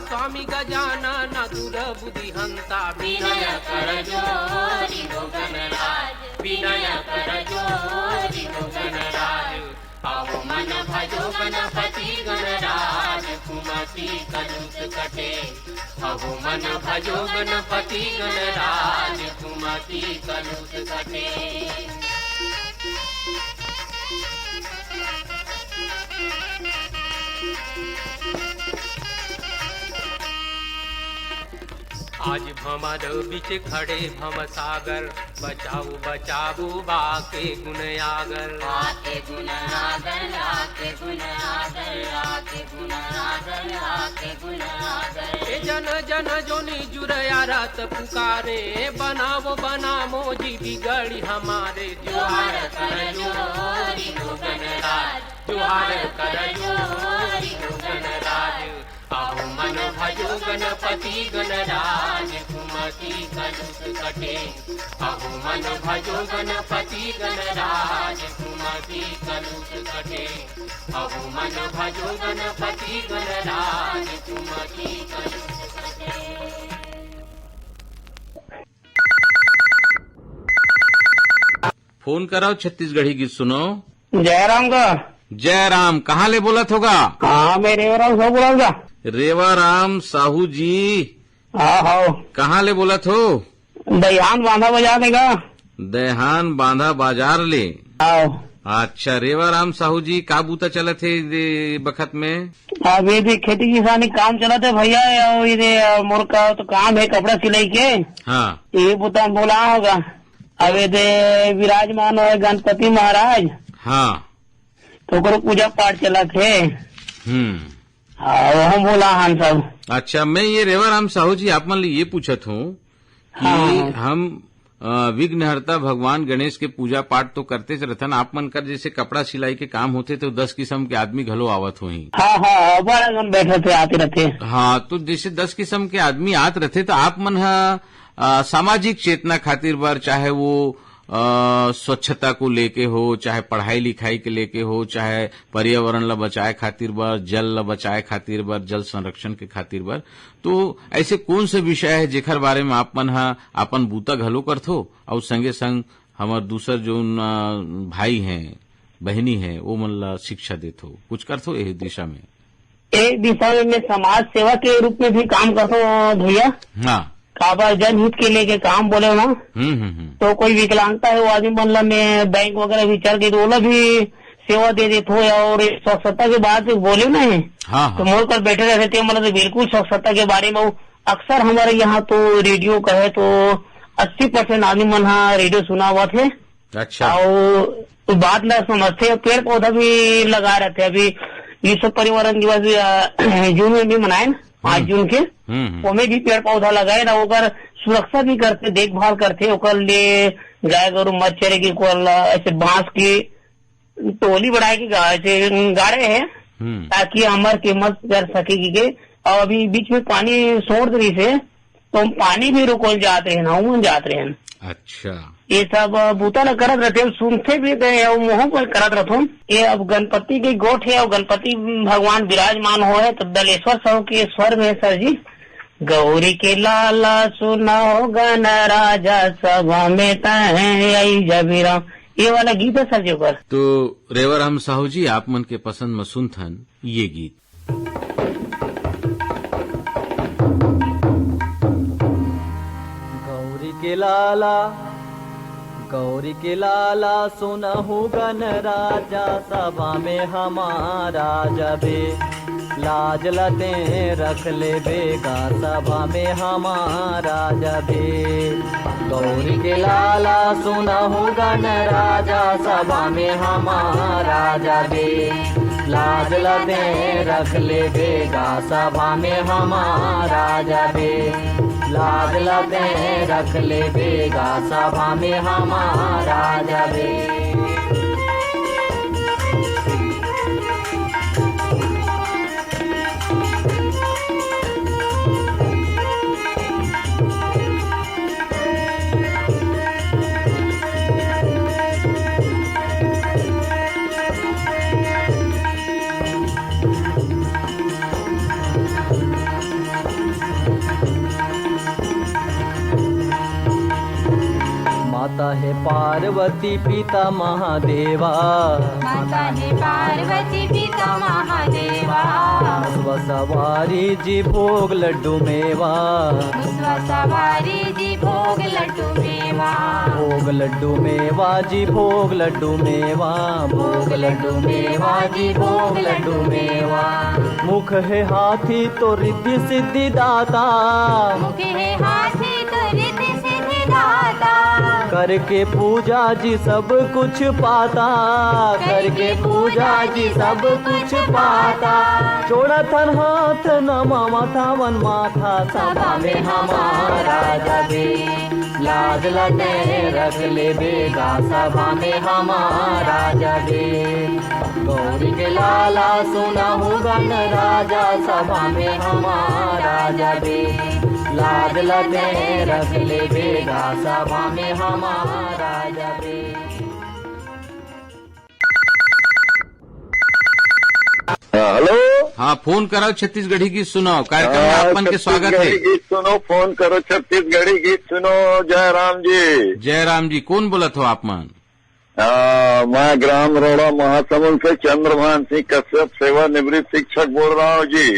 स्वामी गजानन दूर बुद्धि हंता। विनय कर जोरी हो गणराज विनय कर जोरी हो गणराज। अहो मन भजो गणपति गणराज कुमति कलुष कटे। अहो मन भजो गणपति गणराज कुमति कलुष कटे। आज भमर बिच खड़े भम सागर। बचाओ बचाओ बाके गुण आगर। आके गुण आगर आके गुण आगर आके गुण आगर आके गुण आगर। जन जन जोनी जुरया रात पुकारे। बनावो बनामो जी बिगड़ी हमारे। जोहार कर जोरी हो गणराज जोहार कर जोरी हो गणराज। अहो मन भजो गणपति गणराज कुमति कलुष कटे अहो मन भजो गणपति गणराज कुमति कलुष कटे अहो मन भजो गणपति गणराज कुमति कलुष कटे। फोन कराओ छत्तीसगढ़ी गीत सुनो। जयराम का जय राम, कहाँ ले बोलत होगा? हाँ मैं रेवराम साहू बोला। रेवाराम साहू जी, हाँ कहाँ ले बोलत हो? दयान बांधा बजा देगा। दहान बांधा बाजार ले। अच्छा रेवाराम साहू जी, का बूता चलत है बखत में? अभी भी खेती किसानी काम चला थे भैया, और ये मोर का तो काम है कपड़ा सिलाई के। हाँ ये बूता बोला होगा। अभी दे विराजमान है गणपति महाराज। हाँ तो करो पूजा पाठ चला थे। हम बोला हाँ सब। अच्छा, मैं ये रेवाराम साहू जी आप मान ये पूछत हूँ कि हम विघ्नहर्ता भगवान गणेश के पूजा पाठ तो करते रहते ना, आप मन कर जैसे कपड़ा सिलाई के काम होते तो 10 किस्म के आदमी घलो आवत हो ही। हाँ बड़ा जन बैठे थे आते रहते। हाँ, तो जैसे 10 किस्म के आदमी आते रहते तो आप मन सामाजिक चेतना खातिर बर, चाहे वो स्वच्छता को लेके हो, चाहे पढ़ाई लिखाई के लेके हो, चाहे पर्यावरण ला बचाए खातिर बर, जल ला बचाए खातिर बर, जल संरक्षण के खातिर बर, तो ऐसे कौन से विषय है जेखर बारे में आप मन अपन बूता घलो करथो और संगे संग हमार दूसर जो भाई हैं बहनी हैं वो मन ला शिक्षा देथो, कुछ करथो ए दिशा में? एक दिशा में मैं समाज सेवा के रूप में भी काम करता हूँ भैया। हाँ, काबर जनहित के लेके काम बोले ना। तो कोई विकलांगता है वो आदमी बनला में बैंक वगैरह भी चल गई तो वो भी सेवा दे देते हो। और स्वच्छता के बात बोले ना है। हाँ, तो मोड़ कर बैठे रहते थे, मतलब बिल्कुल स्वच्छता के बारे में अक्सर हमारे यहाँ तो रेडियो का है तो 80% आदमी मन रेडियो सुना हुआ थे। अच्छा, और बात ला समझते, पेड़ पौधा भी लगा रहे थे। अभी विश्व पर्यावरण दिवस जून में भी मनाए ना, 5 जून के, उसमें भी पेड़ पौधा लगाए ना, ओकर सुरक्षा भी करते, देखभाल करते। ओकर लिए गाय गरु मत चरे की ऐसे बांस की टोली बढ़ाए की गाड़े है ताकि हमार कीमत कर सकेगी के। और अभी बीच में पानी छोड़ रही से तो पानी भी रुकल जाते हैं ना, जाते हैं। अच्छा, ये सब बूता न करत रहते, सुनते भी गए और मुँह पर करत रहते। ये अब गणपति की गोठ है और गणपति भगवान विराजमान हो है तो दलेश्वर साहू के स्वर में सर जी, गौरी के लाला सुनाओ गण राजा सभा में तय जबीराम, ये वाला गीत है सर जी ऊपर। तो रेवाराम साहू जी आप मन के पसंद में सुनथन ये गीत। गौरी के लाला सुनहु गण राजा सभा में हमारा जबे, लाज लते रख ले बेगा सभा में हमारा जबे। गौरी के लाला सुनहु गण राजा सभा में हमारा जबे, लाज लते रख ले बेगा सभा में हमारा जबे, लाज लते रख ले बेगा सभा में हमारा जबे। माता है पार्वती पिता महादेवा, माता है पार्वती पिता महादेवा, मुसवा सवारी जी भोग लड्डू मेवा, मुसवा सवारी जी भोग लड्डू मेवा, भोग लड्डू मेवा जी भोग लड्डू मेवा, भोग लड्डू मेवा जी भोग लड्डू मेवा। मुख है हाथी तो रिद्धि सिद्धि दाता, मुख है हाथी तो रिद्धि सिद्धि दाता, करके पूजा जी सब कुछ पाता, करके पूजा जी सब कुछ पाता। जोड़ा थन हाथ नमा माथा वन माथा, सभा में हमारा जाबे लाज लगे रख ले बेगा, सभा में हमारा जाबे। गौरी के लाला सुना होगा न राजा, सभा में हमारा जाबे लाज लगे रख ले बेगा, सभा में हमारा जाबे। हेलो, हाँ, फोन कराओ छत्तीसगढ़ी गीत सुनाओ कार्यक्रम में आपमन के स्वागत है। गीत सुनो, फोन करो छत्तीसगढ़ी गीत सुनो। जयराम जी। जयराम जी, कौन बोलत हो आपमन? मैं ग्राम रोड़ा महासमुंद से चंद्रभान सिंह कश्यप सेवानिवृत्त शिक्षक बोल रहा हूँ जी।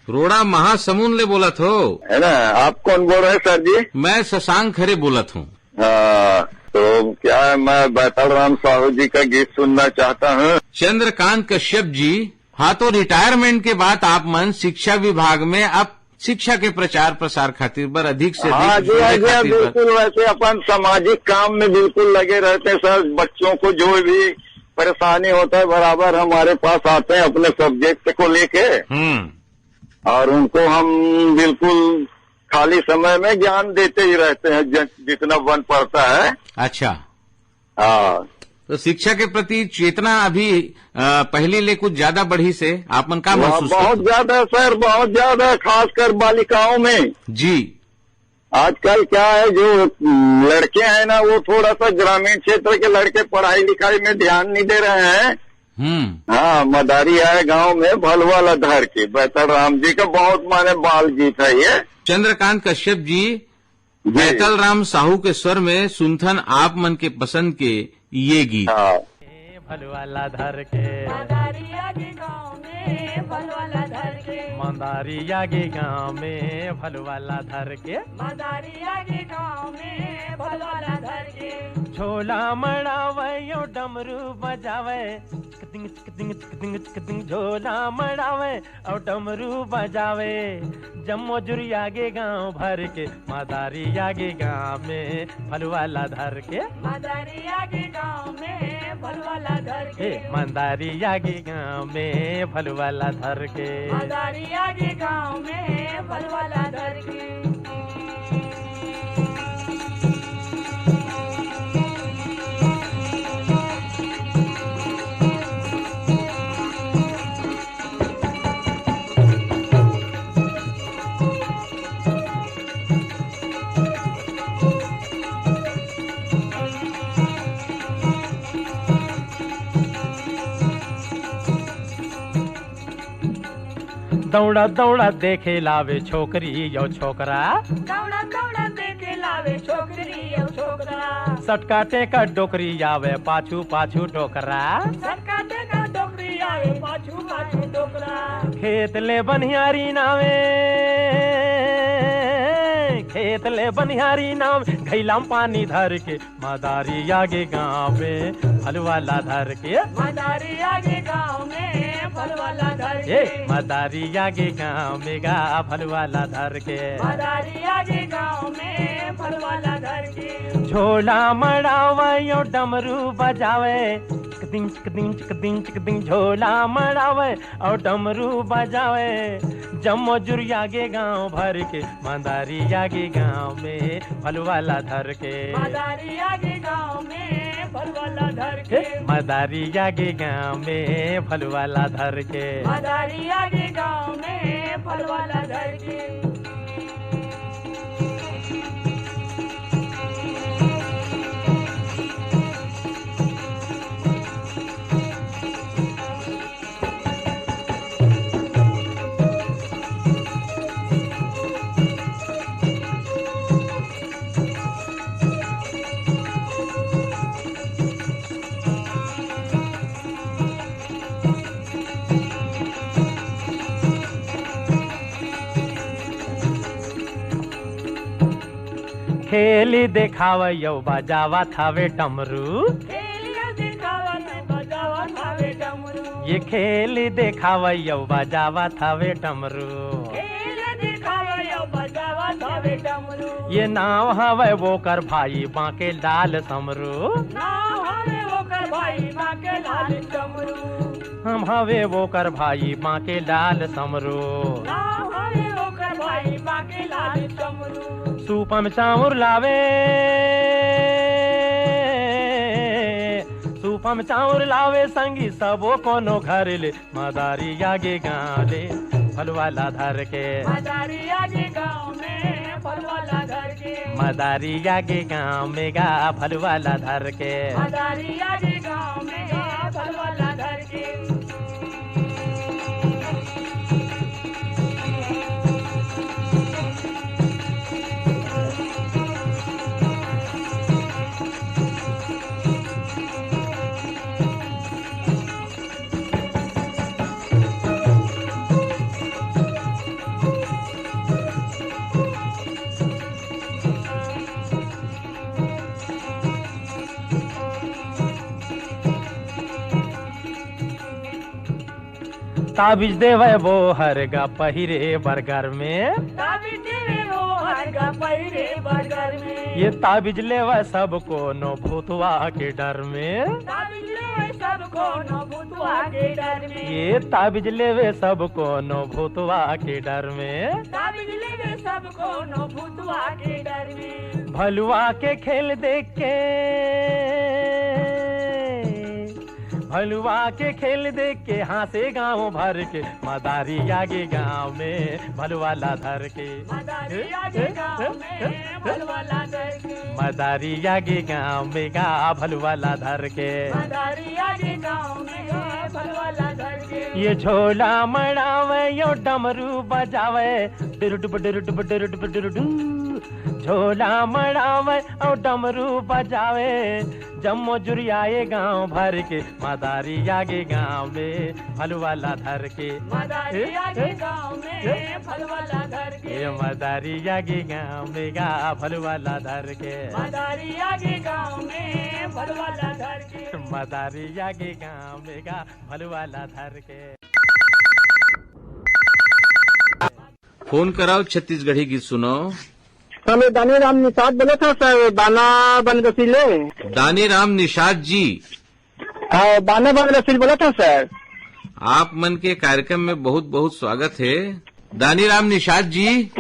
रोड़ा महासमुंद ले बोलत हो, है ना? आप कौन बोल रहे हैं सर जी? मैं शशांक खरे बोलत हूँ। तो क्या है, मैं बैतल राम साहू जी का गीत सुनना चाहता हूँ। चंद्रकांत कश्यप जी, हाँ, तो रिटायरमेंट के बाद आप मन शिक्षा विभाग में अब शिक्षा के प्रचार प्रसार खातिर बर अधिक से हाँ जी, बिल्कुल वैसे अपन सामाजिक काम में बिल्कुल लगे रहते हैं सर। बच्चों को जो भी परेशानी होता है बराबर हमारे पास आते हैं अपने सब्जेक्ट को लेके, और उनको हम बिल्कुल खाली समय में ज्ञान देते ही रहते हैं जितना बन पड़ता है। अच्छा, हाँ, तो शिक्षा के प्रति चेतना अभी पहले ले कुछ ज्यादा बढ़ी से आप मन का महसूस? बहुत ज्यादा सर, बहुत ज्यादा, खासकर बालिकाओं में जी। आजकल क्या है, जो लड़के हैं ना वो थोड़ा सा ग्रामीण क्षेत्र के लड़के पढ़ाई लिखाई में ध्यान नहीं दे रहे हैं। हाँ, मदारी है गांव में भलवाला धर के बैतल राम जी का बहुत माने बाल गीत है ये। चंद्रकांत कश्यप जी, बैतल राम साहू के स्वर में सुनथन आप मन के पसंद के ये गीत। भलवाला धर के मंदारिया के गाँव में, भलवाला धर के मंदारिया के गाँव में, भलवाला धर के मंदारिया के गाँव में, भलवाला धर के। झोला मड़ावे यो डमरू बजावे, चिकदिंग चिकदिंग चिकदिंग चिकदिंग, झोला मड़ावे और डमरू बजावे। जम्मो जुरिया के गाँव भर के, मदारिया के गाँव में, भलवाला धर के मदारिया के गाँव में, भलवाला धर के मंदारिया के गाँव में, भलवाला धर के मंदारिया के गाँव में, भलवाला धर के। दौड़ा दौड़ा देखे लावे छोकरी यो छोकरा, दौड़ा दौड़ा देखे लावे छोकरी यो छोकरा। सटकाटे का डोकरी आवे पाछू पाछू डोकरा, सटकाटे का डोकरी आवे पाछू पाछू डोकरा। खेत ले बनियारी नावे, खेत ले बनियारी नाव, घैलाम पानी धर के, मदारी आगे गाँव में, भलवाला धर के मदारी आगे गाँव में, भलवाला धर के मदारी आगे गाँव में गा, भलवाला धर के मदारी आगे गाँव में, भलवाला धर के। झोला मड़ावे यो डमरू बजावे, चिकदिंग चिकदिंग चिकदिंग चिकदिंग, झोला मड़ावे और डमरू बजावे। जम्मो जुरिया के गाँव भर के, मंदारी आगे गाँव में, भलवाला धर के मदारी आगे गाँव में, भलवाला धर के मदारी आगे गाँव में, भलवाला धर के मदारी आगे गाँव में, भलवाला धर के। खेली देखावा यो बजावा थावे डमरू, खेली देखावा बजावा थावे डमरू। ये खेली देखावा यो बजावा थावे डमरू, खेली देखावा यो बजावा थावे बजावे डमरू। ये नाव हवे वो कर भाई बांके लाल समरू। नाव हवे वो कर भाई बांके लाल समरू। हम हवे वो कर भाई बांके लाल समरू। नाव हवे वो कर भाई बांके लाल समरू। सूपम चाउर लावे सूपम चाउर लावे संगी सबो कोनो घर ले। मदारी आगे गाँव ले फलवाला धर के। मदारी आगे गाँव में फलवाला धर के। मदारी आगे गाँव में गा फलवाला धर के। मदारी आगे गाँव में गा फलवाला धर के। ताबिज देवे वो हरगा पहिरे बरगर में। ताबिज देवे वो हरगा पहिरे बरगर में। ये ताबिज लेवे सबको नो भूतवा के डर में। ताबिज लेवे सबको नो भूतवा के डर में। ये ताबिज लेवे सबको नो भूतवा के डर में। ताबिज लेवे सबको नो भूतवा के डर में। भलुआ के खेल देख के भलुआ के खेल देख के हंसे गाँव भर के। मदारी आगे गाँव में भलवाला धर के। मदारी आगे गाँव में भलवाला धर के। मदारी आगे गाँव में गा भलवाला धर के। मदारी आगे गाँव में गा भलवाला धर के। ये झोला मड़ावे यो डमरू बजावे डिरुडुब डिरुडुब डिरुडुब डिरुडू। झोला मड़ावे और डमरू बजावे जम्मो जुरियाए गाँव भर के। मदारी आगे गाँव में फलवाला धर के। मदारी आगे गाँव में फलवाला धर के। मदारी आगे गाँव में गा फलवाला धर के। मदारी आगे गाँव में फलवाला धर के। मदारी आगे गाँव में गा फलवाला धर के। फोन कराओ छत्तीसगढ़ी गीत सुनो। हमें दानी राम निषाद बोले था सर, बाना बन रसीले। दानी राम निषाद जी। हाँ, बाना बन रसील बोला था सर। आप मन के कार्यक्रम में बहुत बहुत स्वागत है दानी राम निषाद जी।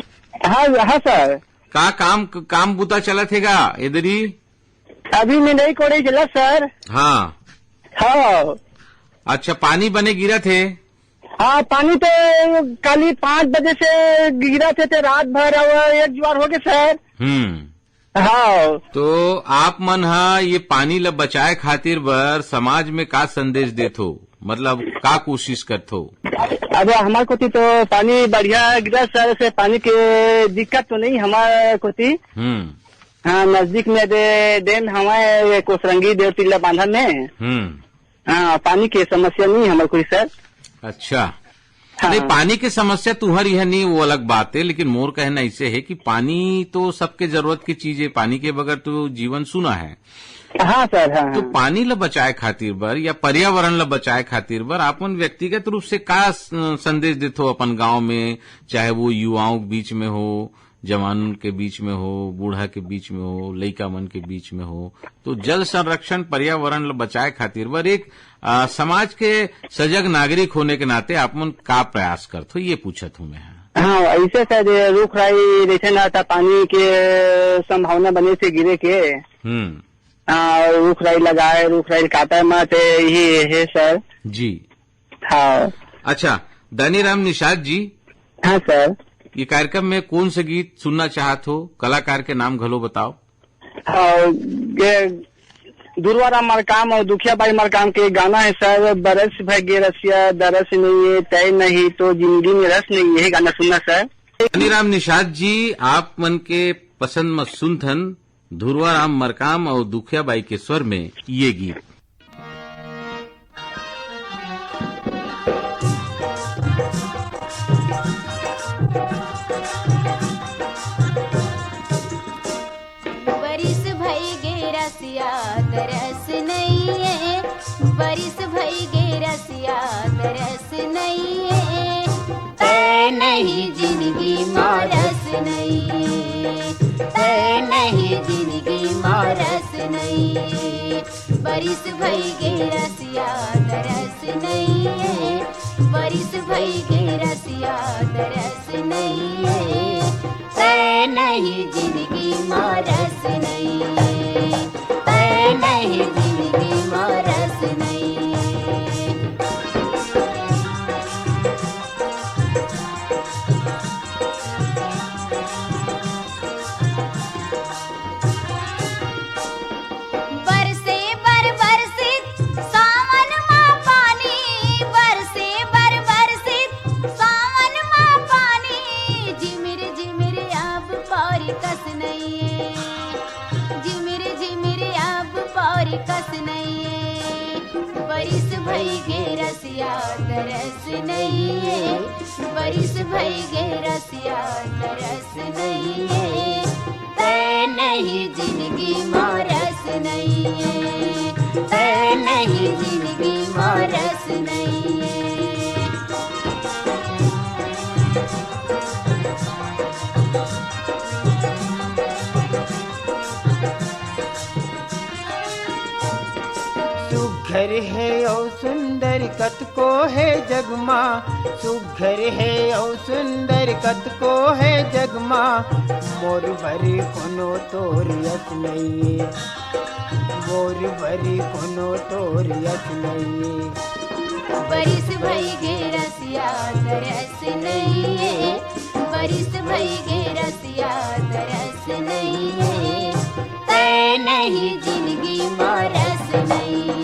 हाँ हाँ सर। का काम बुता चला थेगा इधरी? अभी मैं नहीं कोड़े चला सर। हाँ हाँ। अच्छा, पानी बने गिरा थे? हाँ, पानी तो कल 5 बजे से गिरा थे रात भर एक ज्वार हो गए सर। हाँ। तो आप मन हा ये पानी ला बचाए खातिर बर समाज में का संदेश देथो, मतलब का कोशिश करथो? अब हमारे को तो पानी बढ़िया गिरा सर, से पानी के दिक्कत तो नहीं हमारे को। हाँ, नजदीक में डैम हमारे कोसरंगी देवतीला बांधन में। हाँ, पानी की समस्या नहीं हमारे को सर। अच्छा। हाँ। नहीं, पानी की समस्या तुम्हारी है नहीं, वो अलग बात है, लेकिन मोर कहना इसे है कि पानी तो सबके जरूरत की चीज है, पानी के बगैर तो जीवन सूना है। हाँ सर। हाँ। तो पानी ला बचाए खातिर बर या पर्यावरण ला बचाए खातिर बर अपन व्यक्तिगत रूप से का संदेश देते हो अपन गांव में, चाहे वो युवाओं के बीच में हो, जवान के बीच में हो, बूढ़ा के बीच में हो, लइका मन के बीच में हो, तो जल संरक्षण पर्यावरण ला बचाए खातिर बर एक समाज के सजग नागरिक होने के नाते आप मन का प्रयास करते हो, ये पूछत हूँ मैं। हाँ, ऐसे सर रुख राई जैसे ना था, पानी के संभावना बने से गिरे के। रुख राई लगाए, रुख राई काटा मत, यही है सर जी। हाँ। अच्छा, दानी राम निषाद जी। हाँ सर। ये कार्यक्रम में कौन से गीत सुनना चाहत हो? कलाकार के नाम घलो बताओ। दुर्वाराम मरकाम और दुखियाबाई मरकाम के गाना है सर, बरस भगे रसिया दरस नहीं है, तय नहीं तो जिंदगी में रस नहीं, यही गाना सुनना सर। दानी राम निषाद जी, आप मन के पसंद में सुनथन दुर्वाराम मरकाम और दुखियाबाई के स्वर में ये गीत। बरिस भई गे रसिया तरस नहीं है, बरिस भई गे रसिया तरस नहीं है, तय नहीं जिंदगी में रस नहीं है। तय नहीं जिंदगी मारस नहीं, बरिस भई गे रसिया तरस नहीं, बरिस भई गे रसिया तरस नहीं, तय नहीं जिंदगी मारस नहीं, तय नहीं जिंदगी मारस नहीं। बरिस भई गे रसिया तरस नहीं, बरिस भई गे रसिया तरस नहीं, तय नहीं जिंदगी मारस नहीं, तय नहीं जिंदगी मारस नहीं। सुघर है ओ सुंदर कत को है जगमा, सुघर है ओ सुंदर कत को है जगमा, मोर भरी कोनो तोर यस नहीं, मोर भरी कोनो तोर यस नहीं। बरिस भई गे रसिया तरस नहीं, बरिस भई गे रसिया तरस नहीं, तय नहीं जिंदगी मारस नहीं,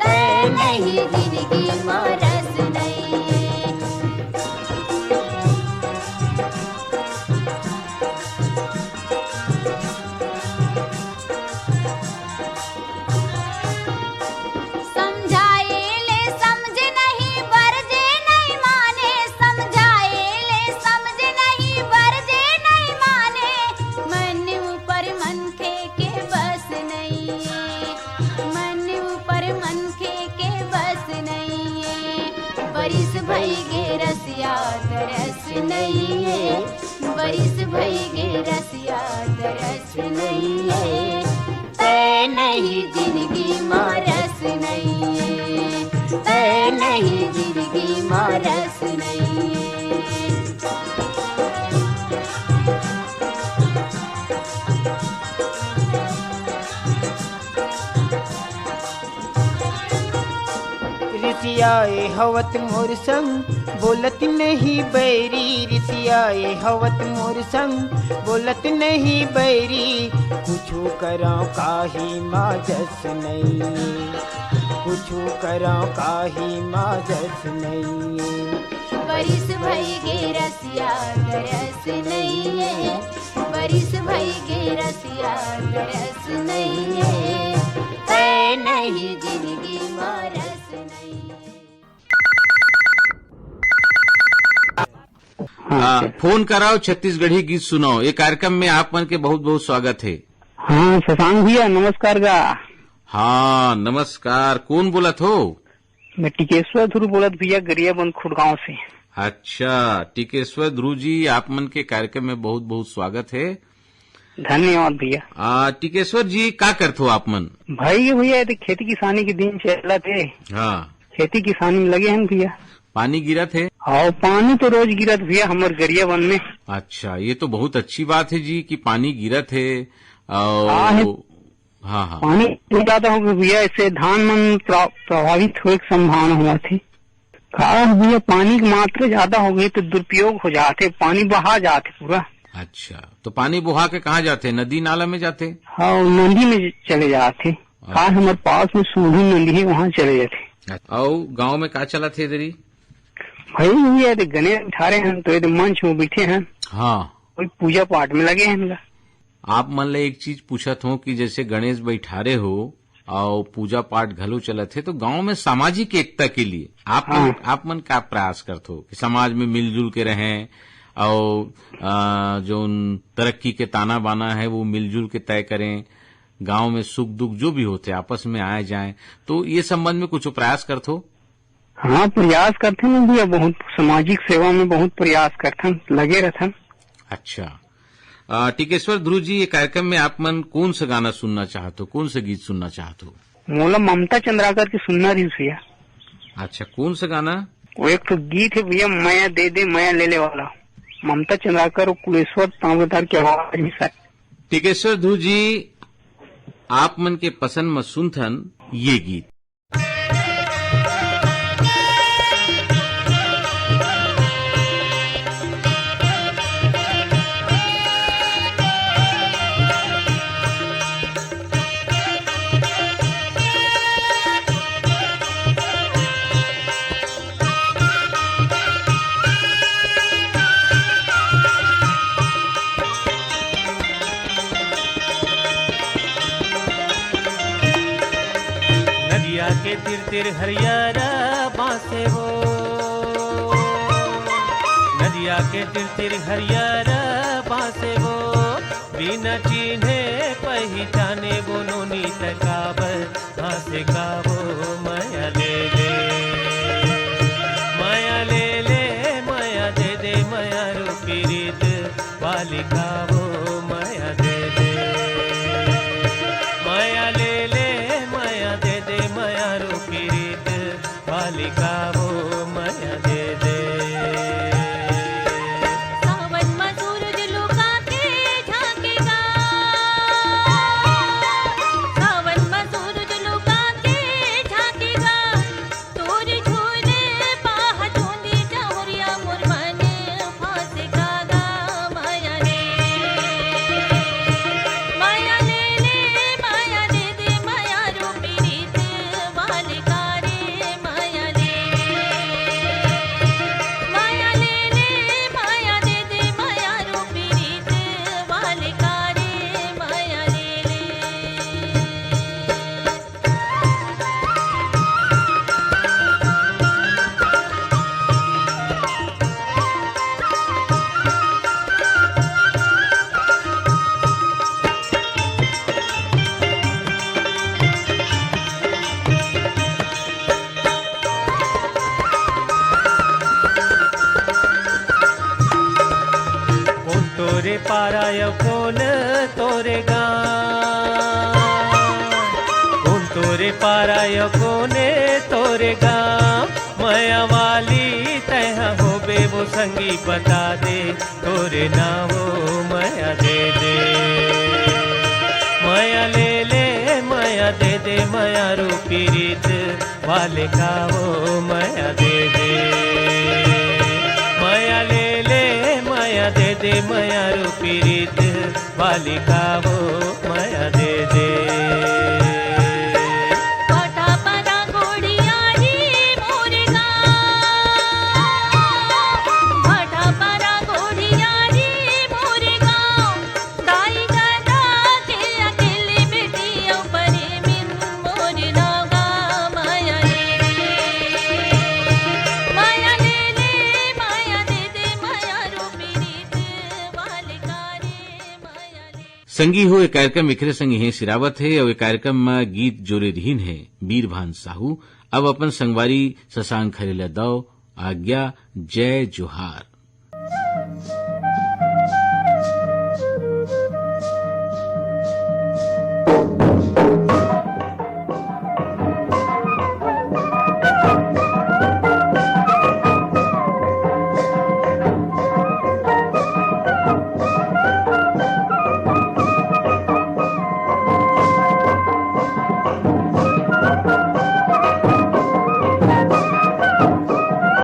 तय नहीं जिंदगी मारस नहीं। समझाए ले समझ नहीं बरजे नहीं माने, समझाए ले समझ नहीं बरजे नहीं माने, मन ऊपर मन के बस नहीं, मन ऊपर मन के बस नहीं। बरिस भई गे रसिया तरस नहीं, बरिस भई गे रसिया तरस नहीं, तय नहीं जिंदगी मारस नहीं, तय नहीं जिंदगी मारस नहीं। रितियाए हवत मोर संग बोलत नहीं बैरी, रितियाए हवत मोर संग बोलत नहीं बैरी, कुछू करो काही माजस नहीं, कुछू करो काही माजस नहीं। बरिस भई गे रसिया तरस नहीं, बरिस भई गे रसिया तरस नहीं, तय नहीं जिंदगी मारस नहीं। फोन कराओ छत्तीसगढ़ी गीत सुनाओ, ये कार्यक्रम में आप मन के बहुत बहुत स्वागत है। हाँ शशांक भैया नमस्कार गा। हाँ नमस्कार, कौन बोलत हो? मैं टिकेश्वर ध्रुव बोलत भैया गरियाबंद खुड़गांव से। अच्छा टिकेश्वर ध्रुव जी, आप मन के कार्यक्रम में बहुत बहुत स्वागत है। धन्यवाद भैया। टिकेश्वर जी क्या करते हो आप मन? भाई भैया ये खेती किसानी के दिन चल थे। हाँ खेती किसानी में लगे हैं भैया। पानी गिरा थे? और पानी तो रोज गिरत भैया हमारे गरियाबंद में। अच्छा ये तो बहुत अच्छी बात है जी कि पानी गिरत है। और हाँ हाँ पानी ज्यादा हो गया भैया, इससे धान मन प्रभावित होने की संभावना हुआ थी। कहा भैया पानी की मात्रा ज्यादा हो गई तो दुरुपयोग हो जाते, पानी बहा जाते पूरा। अच्छा तो पानी बहा के कहाँ जाते? नदी नाला में जाते? हाँ नदी में चले जाते। कहा हमारे पास में सूढ़ी नदी है वहाँ चले जाते। और गाँव में क्या चला थे इधरी? भाई भैया गणेश उठा रहे हैं तो ये मंच में बैठे हैं। हाँ कोई पूजा पाठ में लगे हैं। आप मन ले एक चीज पूछत हो कि जैसे गणेश बैठारे हो और पूजा पाठ घलो चलत है तो गांव में सामाजिक एकता के लिए आप मन क्या प्रयास करते हो कि समाज में मिलजुल के रहें और जो तरक्की के ताना बाना है वो मिलजुल के तय करें, गांव में सुख दुख जो भी होते आपस में आए जाएं, तो ये संबंध में कुछ प्रयास करते हो? हाँ प्रयास करते हैं भैया, बहुत सामाजिक सेवा में बहुत प्रयास करते हैं, लगे रहते हैं। अच्छा टिकेश्वर ध्रुव जी, ये कार्यक्रम में आप मन कौन सा गाना सुनना चाहते हो, कौन सा गीत सुनना चाहते हो? मोला ममता चंद्राकर की सुनना रही भैया। अच्छा, कौन सा गाना? वो एक तो गीत है भैया, माया दे दे माया ले ले वाला, ममता चंद्राकर और कुलेश्वर तांबेदार की आवाज में सर। टिकेश्वर ध्रुव जी, आप मन के पसंद में सुनथन ये गीत। के तिर तिर हरियारा बासे वो, नदिया के तिर तिर हरियारा बासे वो, बिना चिन्हे पहचाने वो नोनी तकाबर हासे का वो। माया ले ले माया ले ले माया दे दे माया रूपी रीत वाली का वो। माया दे दे माया ले ले माया दे दे माया रूपी रीत वाली का वो। माया दे दे सावन में सूरज लुका के झांकेगा, सावन में सूरज लुका के झांकेगा, तोर झूले बाह ढूंढी चौरिया मोर मन फांसेगा गा। माया ले माया ले ले माया दे दे माया रूपी रीत वाली का रे। माया ले माया ले ले माया दे दे माया रूपी रीत वाली का रे। माया ले ले कौन तोरे पाराय कौन तोरे गाँव, कौन तोरे पाराय कौने तोरे गाँव। माया वाली तह हो बे वो संगी बता दे तोरे नावो। माया दे दे माया ले ले माया दे दे माया रूपी रीत वाले का वो। माया दे दे माया ले ले माया दे दे माया रूपी रीत वाली का वो। माया दे दे पाटा परा घोड़िया री मोर गाँव, पाटा परा घोड़िया री मोर गाँव, दाई दादा के अकेले बेटियों परे मिन मोर नागा। माया ले माया ले ले माया दे दे माया रूपी रीत वाले का रे। माया ले संगी हो ये कार्यक्रम विखरे संगी है सिरावत है और ये कार्यक्रम में गीत जोरे रहीन है बीरभान साहू। अब अपन संगवारी शशांक खरे दौ आज्ञा। जय जोहार।